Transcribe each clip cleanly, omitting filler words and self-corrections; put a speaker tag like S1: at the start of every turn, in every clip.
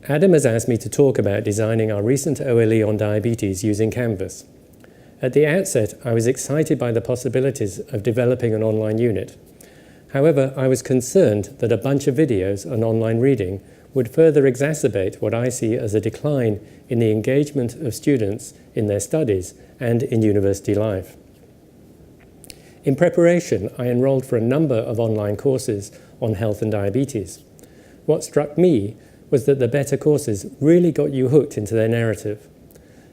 S1: Adam has asked me to talk about designing our recent OLE on diabetes using Canvas. At the outset, I was excited by the possibilities of developing an online unit. However, I was concerned that a bunch of videos and online reading would further exacerbate what I see as a decline in the engagement of students in their studies and in university life. In preparation, I enrolled for a number of online courses on health and diabetes. What struck me was that the better courses really got you hooked into their narrative.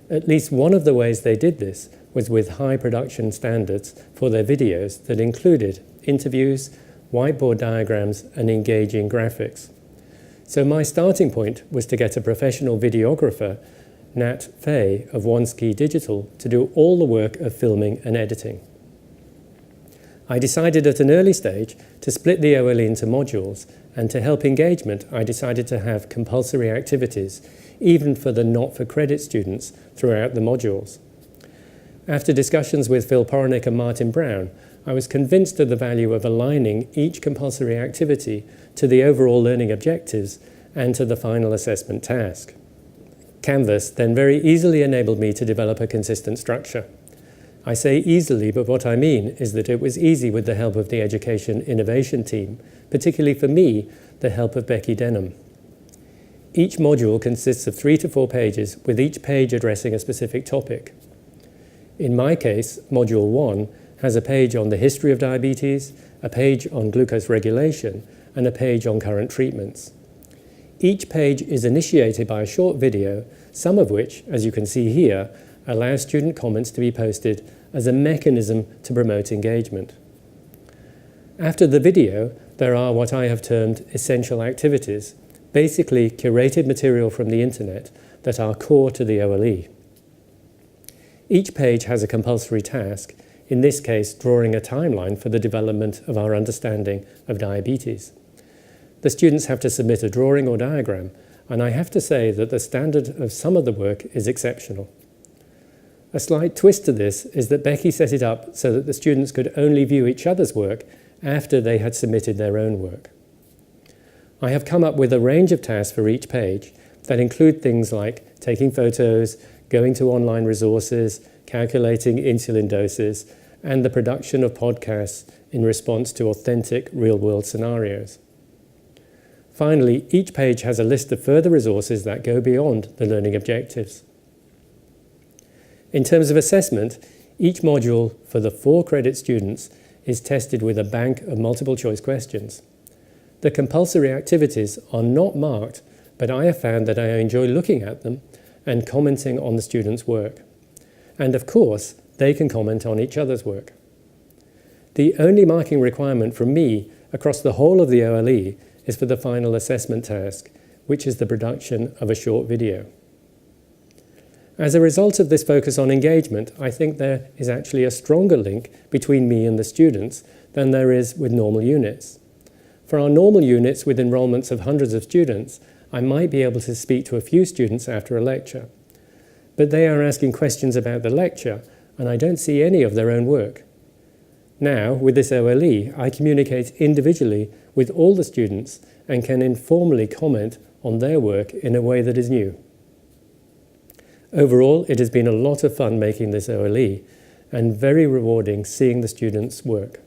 S1: At least one of the ways they did this was with high production standards for their videos that included interviews, whiteboard diagrams, and engaging graphics. So my starting point was to get a professional videographer, Nat Fay of One Ski Digital, to do all the work of filming and editing. I decided at an early stage to split the OLE into modules, and to help engagement, I decided to have compulsory activities, even for the not-for-credit students throughout the modules. After discussions with Phil Poronick and Martin Brown, I was convinced of the value of aligning each compulsory activity to the overall learning objectives and to the final assessment task. Canvas then very easily enabled me to develop a consistent structure. I say easily, but what I mean is that it was easy with the help of the Education Innovation team, particularly for me, the help of Becky Denham. Each module consists of 3 to 4 pages, with each page addressing a specific topic. In my case, Module 1 has a page on the history of diabetes, a page on glucose regulation, and a page on current treatments. Each page is initiated by a short video, some of which, as you can see here, allow student comments to be posted as a mechanism to promote engagement. After the video, there are what I have termed essential activities, basically curated material from the internet that are core to the OLE. Each page has a compulsory task, in this case drawing a timeline for the development of our understanding of diabetes. The students have to submit a drawing or diagram, and I have to say that the standard of some of the work is exceptional. A slight twist to this is that Becky set it up so that the students could only view each other's work after they had submitted their own work. I have come up with a range of tasks for each page that include things like taking photos, going to online resources, calculating insulin doses, and the production of podcasts in response to authentic real-world scenarios. Finally, each page has a list of further resources that go beyond the learning objectives. In terms of assessment, each module for the 4-credit students is tested with a bank of multiple-choice questions. The compulsory activities are not marked, but I have found that I enjoy looking at them and commenting on the students' work. And of course, they can comment on each other's work. The only marking requirement from me across the whole of the OLE is for the final assessment task, which is the production of a short video. As a result of this focus on engagement, I think there is actually a stronger link between me and the students than there is with normal units. For our normal units with enrollments of hundreds of students, I might be able to speak to a few students after a lecture. But they are asking questions about the lecture, and I don't see any of their own work. Now, with this OLE, I communicate individually with all the students and can informally comment on their work in a way that is new. Overall, it has been a lot of fun making this OLE and very rewarding seeing the students' work.